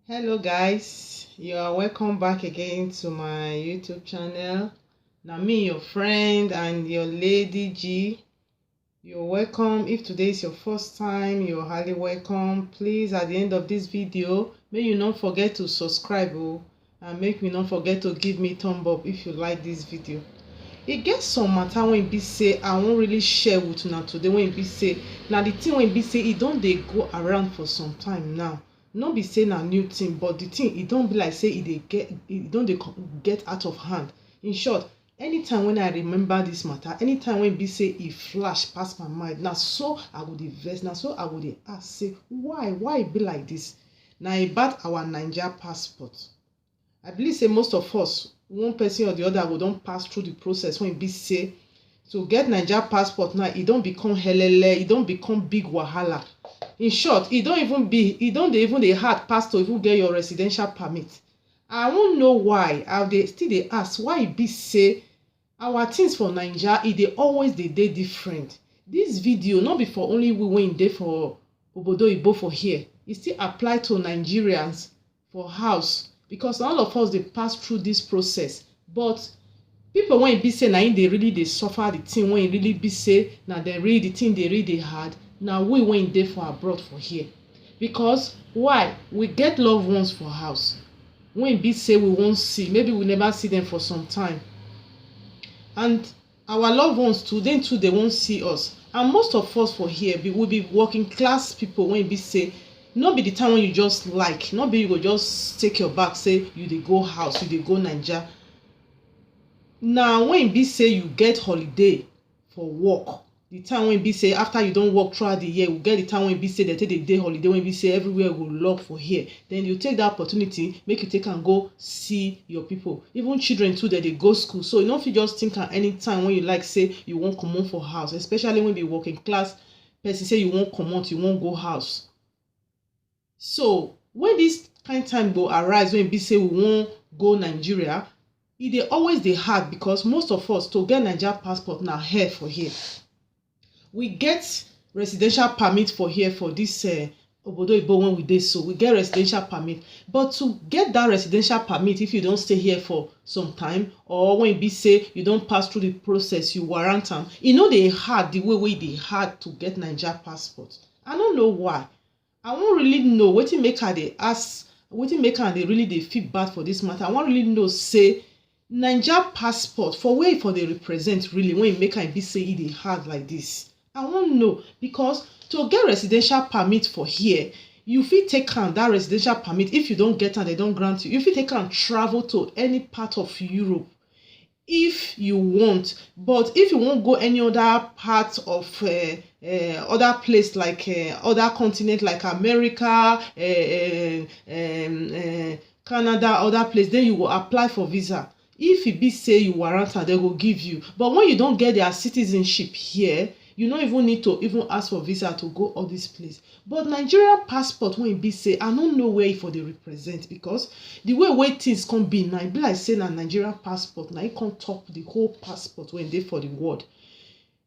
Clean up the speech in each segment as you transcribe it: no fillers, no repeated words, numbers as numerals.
Hello guys, you are welcome back again to my YouTube channel. Now me your friend and your lady G. You're welcome. If today is your first time, you're highly welcome. Please, at the end of this video, may you not forget to subscribe and make me not forget to give me thumb up if you like this video. It gets some matter when be say I won't really share with you now today. When be say now the thing when be say it don't they go around for some time now. Not be saying a new thing, but the thing it don't be like say it don't they get out of hand. In short, anytime when I remember this matter, anytime when be say it flash past my mind, now so I would invest, now so I would ask say why it be like this. Now about our Niger passport. I believe say most of us, one person or the other, will don't pass through the process when it be say to get Niger passport now, it don't become helele, it don't become big wahala. In short, it don't even the hard pass to even get your residential permit. I won't know why. They still ask why it be say our things for Niger, they always they different. This video not be for only we went there for obodo ibo for here. It still apply to Nigerians for house because all of us they pass through this process. But people when it be say now they really suffer the thing when it really be say now they read the thing they really hard. Now we went there for abroad for here because why we get loved ones for house when be say we won't see, maybe we never see them for some time, and our loved ones too then too they won't see us. And most of us for here will be working class people when be say not be the time when you just like not be you go just take your back say you dey go house, you dey go Naija. Now when be say you get holiday for work, the time when be say after you don't work throughout the year, we get the time when be say they take the day holiday when be say everywhere will lock for here, then you take that opportunity make you take and go see your people. Even children too that they go school, so you don't fit just think at any time when you like say you won't come on for house, especially when be working class person say you won't come out, you won't go house. So when this kind of time go arise when be say we won't go Nigeria, it dey always dey hard because most of us to get Niger passport now here for here. We get residential permit for here for this obodo ibo when we dey, so we get residential permit, but to get that residential permit if you don't stay here for some time or when be say you don't pass through the process you warrant am, e no dey hard the way dey hard to get Niger passport. I don't know why. I won't really know wetin make her dey ask, wetin make her dey really dey feel bad for this matter. I won't really know say Niger passport for where for dey represent really when e make her be say e dey hard like this. I won't know because to get residential permit for here, you fit take am that residential permit. If you don't get am, they don't grant you. You fit take am travel to any part of Europe if you want. But if you won't go any other part of other place like other continent like America, Canada, other place, then you will apply for visa. If it be say you warrant am, they will give you. But when you don't get their citizenship here, you don't even need to even ask for visa to go all this place. But Nigerian passport when it be say I don't know where for they represent, because the way things can be now it be like say na Nigerian passport now it can't top the whole passport when they for the world.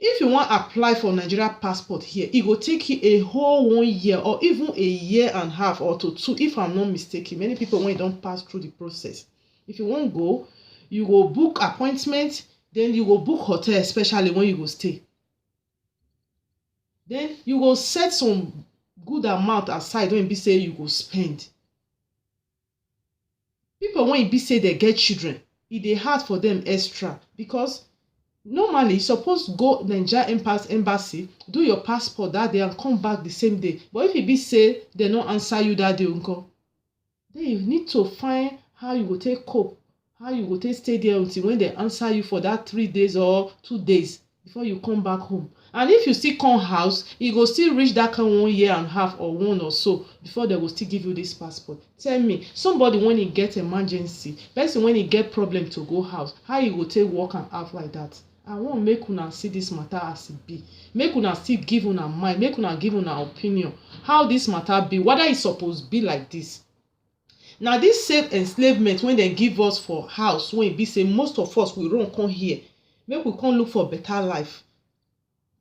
If you want apply for Nigerian passport here, it will take you a whole 1 year or even a year and a half or to 2 if I'm not mistaken. Many people when you don't pass through the process, if you won't go, you will book appointment, then you will book hotel, especially when you go stay. Then you will set some good amount aside when be say you go spend. People when be say they get children, it dey hard for them extra because normally you suppose go Nigeria embassy, do your passport that day and come back the same day. But if it be say they no answer you that day, uncle, then you need to find how you go take cope, how you go take stay there until when they answer you for that 3 days or 2 days before you come back home. And if you still come house, you go still reach that kind 1 year and a half or 1 or so before they will still give you this passport. Tell me, somebody when he get emergency, person when he get problem to go house, how you go take work and act like that? I want make una see this matter as it be. Make una still give una mind, make una give una opinion how this matter be, whether it's supposed be like this. Now this safe enslavement when they give us for house, when it be say most of us we run come here, make we come look for better life.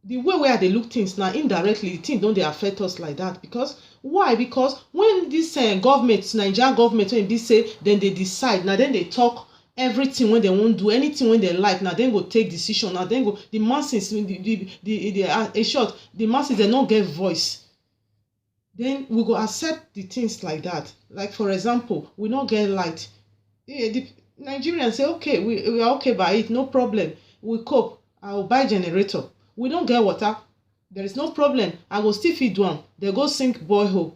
the way where they look things now, indirectly things don't they affect us like that. Because why? Because when this government, Nigerian government, when they say, then they decide, now then they talk everything when they won't do anything when they like, now then go take decision, now then go the masses, in short, the masses, they don't get voice. Then we go accept the things like that. Like for example, we don't get light. The Nigerians say, okay, we are okay by it, no problem. We cope. I will buy generator. We don't get water. There is no problem. I go still feed one. They go sink borehole.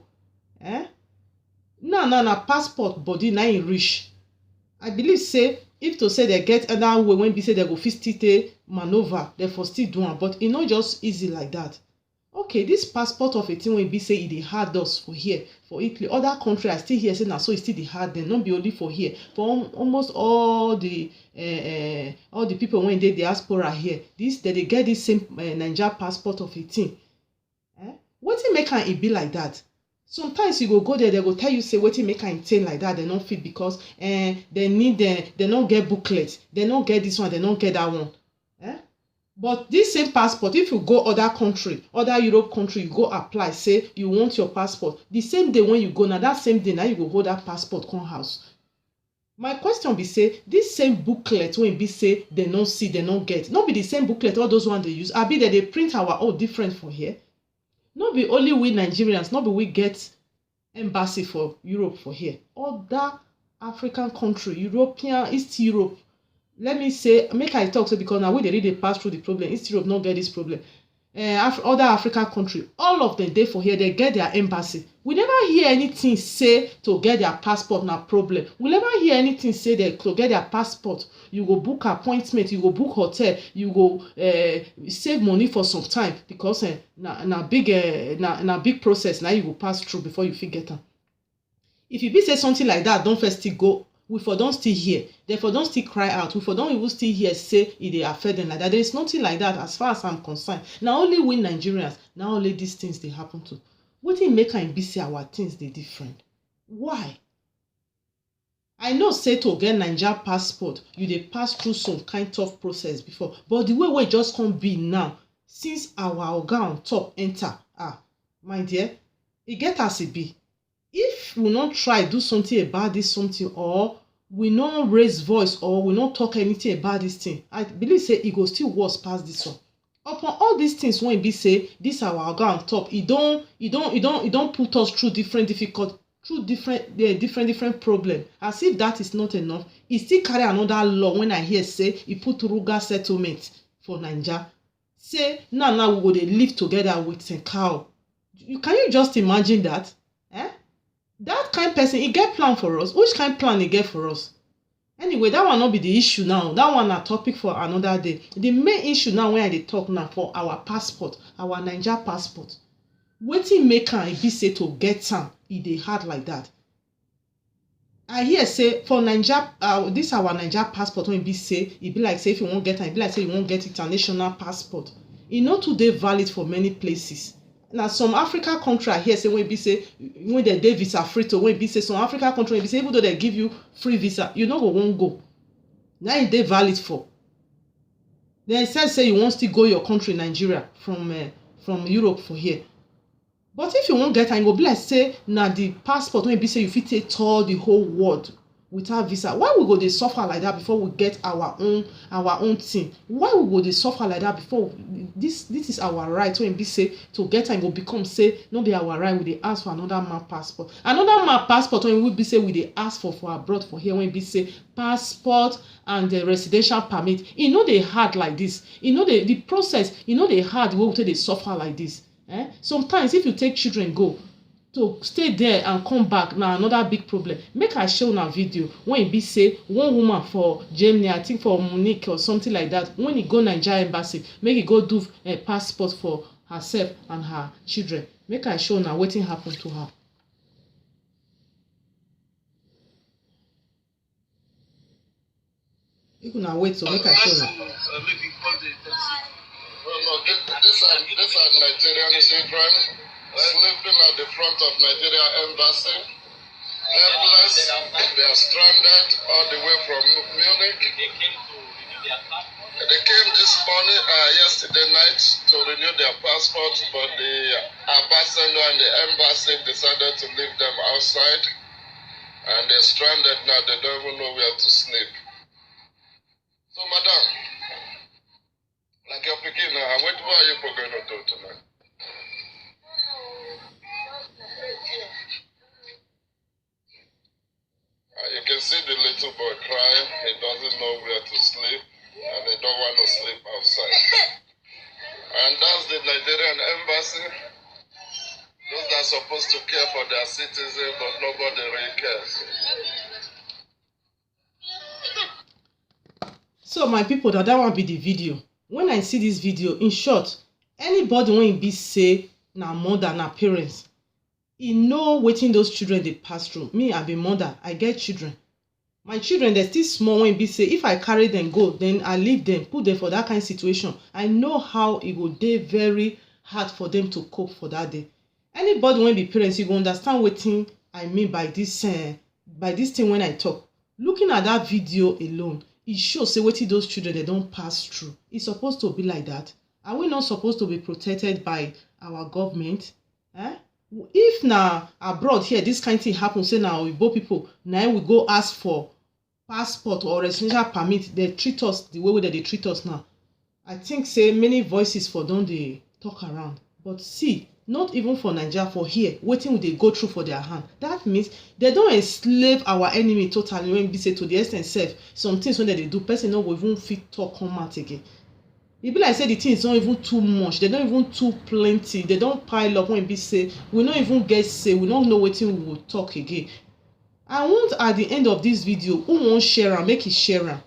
Na passport body na im reach. I believe say if to say they get another way when be say they go fit still take maneuver, they for still do am, but e no just easy like that. Okay, this passport of a thing wey be say e dey hard us for here, for Italy, other country I still hear say na so e still dey hard dem, no be only for here, for almost all the people wey dey diaspora here, this dem dey get this same Naija passport of a thing. Wetin make am e be like that? Sometimes you go there, they go tell you say wetin make am thing like that, they no fit because they no get booklet, they no get this one, they no get that one. But this same passport, if you go other country, other Europe country, you go apply, say you want your passport, the same day when you go, now that same day now you go hold that passport come house. My question be say, this same booklet when be say they no see, they no get, not be the same booklet all those ones they use, abi that they print our own different for here. Not be only we Nigerians, not be we get embassy for Europe for here. Other African country, European, East Europe, let me say, make I talk so because now we they really pass through the problem. East Europe not get this problem. Other African country, all of them dey for here, they get their embassy. We never hear anything say to get their passport na problem. We never hear anything say that to get their passport, you go book appointment, you go book hotel, you go save money for some time because na big process now you go pass through before you fit get am. If you be say something like that, don't first still go. We for don't still hear, therefore don't still cry out. We for don't even still hear say it dey affect them like that. There is nothing like that as far as I'm concerned. Now only we Nigerians, now only these things they happen to. Wetin make am be say our things dey different? Why? I know say to get Naija passport, you dey pass through some kind tough process before, but the way we just come be now, since our oga on top enter, my dear, e get as e be. If we not try do something about this something, or we not raise voice, or we not talk anything about this thing, I believe say it go still worse past this one. Upon all these things when be say this our oga on top, it don't put us through different problem. As if that is not enough, e still carry another law when I hear say e put Ruga settlement for Naija. Say now we go dey live together with a cow. Can you just imagine that? That kind person, he get plan for us. Which kind plan he get for us? Anyway, that one not be the issue now. That one a topic for another day. The main issue now when I dey talk now for our passport, our Naija passport. Wetin make am be say to get am, e dey hard like that. I hear say for Naija, this our Naija passport when be say, e be like say if you won't get am, e be like say you won't get international passport. E no too dey valid for many places. Now some African country I hear say when be say when they dey visa free to, when be say some African country when be say even though they give you free visa, you no go won't go. Now e dey valid for. Then say you want to go your country Nigeria from Europe for here. But if you won't get am, e go be like say na the passport when be say you fit take tour the whole world without visa. Why we go dey suffer like that before we get our own thing? Why we go dey suffer like that before this is our right when be say to get am go become say no be our right, we dey ask for another man passport. Another man passport when we be say we dey ask for abroad for here when be say passport and the residential permit. E no dey hard like this. E no dey the process, e no dey hard wey we take dey suffer like this. Sometimes if you take children go to stay there and come back, na another big problem. Make I show una video when e be say one woman for Germany, I think for Munich or something like that, when e go Naija embassy, make e go do a passport for herself and her children. Make I show una wetin happen to her. You una wait so make I show una. These are Nigerian children sleeping at the front of Nigeria embassy. Helpless, they are stranded all the way from Munich. They came this morning, yesterday night, to renew their passport, but the ambassador and the embassy decided to leave them outside, and they're stranded now. They don't even know where to sleep. So, madam, like your picking now, what are you going to do tonight? You can see the little boy crying. He doesn't know where to sleep, and they don't want to sleep outside. And that's the Nigerian embassy. Those that are supposed to care for their citizens, but nobody really cares. So my people, that one be the video. When I see this video, in short, anybody when be say na mother, na parents, e know wetin those children dey pass through. Me, I be mother, I get children. My children, they're still small when be say if I carry them go, then I leave them, put them for that kind of situation. I know how it go dey very hard for them to cope for that day. Anybody when be parents, you go understand wetin I mean by this thing when I talk. Looking at that video alone, it shows say wetin those children they don't pass through. It's supposed to be like that. Are we not supposed to be protected by our government? If na abroad here this kind of thing happen, say na Oyibo people now we go ask for passport or residential permit, they treat us the way they treat us now. I think say many voices for don dey talk around, but see, not even for Nigeria, for here wetin we dey go through for their hand. That means they don enslave our enemy totally. When be say to the extent sef some things when they dey do, person no go even fit talk come out again. E be like say the things don't even too much, they don't even too plenty, they don't pile up. When be say we no even get say, we don't know wetin we will talk again. I want at the end of this video, who wan share am, make it share am.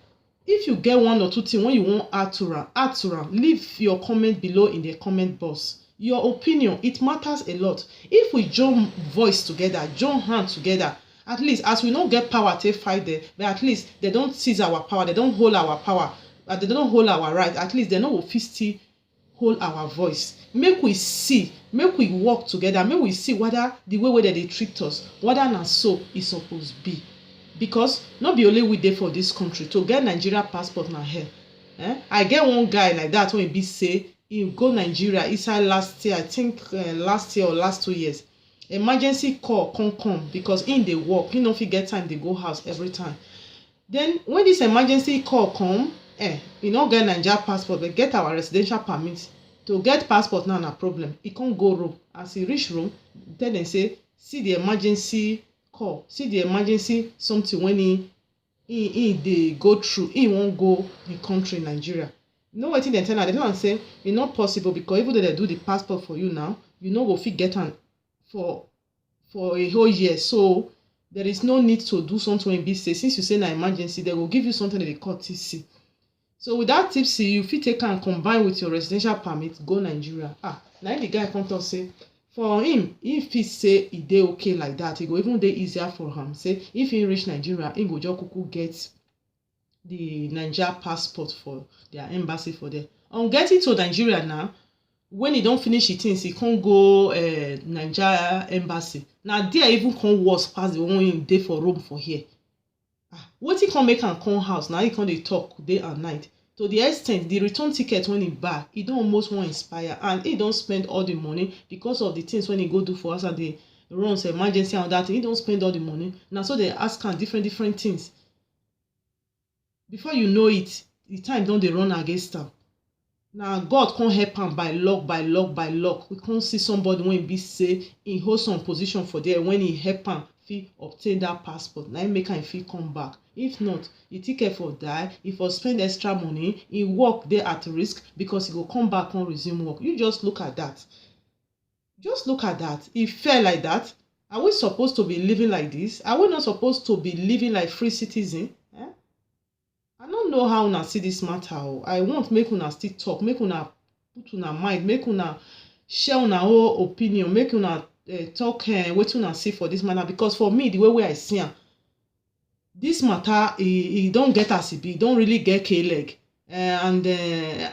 If you get one or two things when you want add to am, leave your comment below in the comment box. Your opinion, it matters a lot. If we join voice together, join hand together, at least as we don't get power to fight them, but at least they don't seize our power, they don't hold our power, but they don't hold our right. At least they know we still hold our voice. Make we see, make we work together, make we see whether the way they treat us, whether na so e suppose be. Because not be only we dey for this country to get Nigeria passport na hell. I get one guy like that when he be say he go Nigeria inside last year, I think last year or last 2 years. Emergency call come because in dey work, he no fit get time dey go house every time. Then when this emergency call come, he no get Nigeria passport but get our residential permit. To get passport now na problem. He can't go Rome. As he reach Rome, tell them say see the emergency call, see the emergency something when he dey go through, he won't go the country Nigeria. You know wetin dem tell am? Dem tell am say e not possible because even though they do the passport for you now, you no go fit get am for a whole year. So there is no need to do something when be say since you say na emergency, they will give you something that they call TC. So with that TC, you fit take and combine with your residential permit, go Nigeria. Now the guy come talk say for him, if he say e dey okay like that, e go even dey easier for him. Say if he reach Nigeria, he go just kuku get the Nigeria passport for their embassy for them. On getting to Nigeria now, when he don't finish the things, he can't go Nigeria embassy. Now there even come worse pass the one he dey for Rome for here. Wetin come make am come house now? He come dey talk day and night. To the extent the return ticket when he buy, he don't almost want expire, and he don't spend all the money because of the things when he go do for us and the runs emergency and that thing. He don't spend all the money. Now so they ask am different things. Before you know it, the time don dey run against am. Now God can't help am by luck. We can't see somebody when be say he hold some position for there when he help am fit obtain that passport. Now make am fit come back. If not, the ticket for die, if for spend extra money, he work there at risk because he go come back and resume work. You just look at that. Just look at that. It fair like that. Are we supposed to be living like this? Are we not supposed to be living like free citizen? I don't know how una see this matter. I want make una still talk, make una put una mind, make una share una whole opinion, make una talk wetin una see for this matter. Because for me, the way I see am, this matter e don't get as e be, don't really get K-leg. And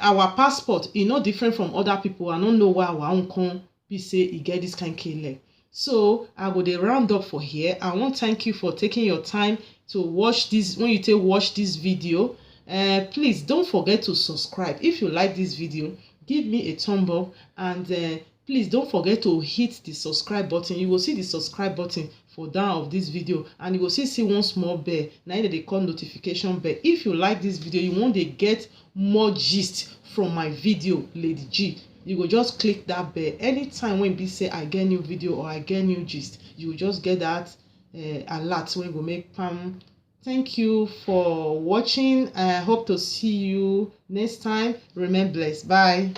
our passport e no different from other people. I don't know why our own come be say e get this kind K-leg. So I go dey round up for here. I want to thank you for taking your time to watch this. When you watch this video, Please don't forget to subscribe. If you like this video, give me a thumb up, and please don't forget to hit the subscribe button. You will see the subscribe button for down of this video, and you will see one small bell. Now they call notification bell. If you like this video, you want to get more gist from my video, Lady G, you go just click that bell. Anytime when be say I get new video or I get new gist, you will just get that alert when go make pam. Thank you for watching. I hope to see you next time. Remain blessed. Bye.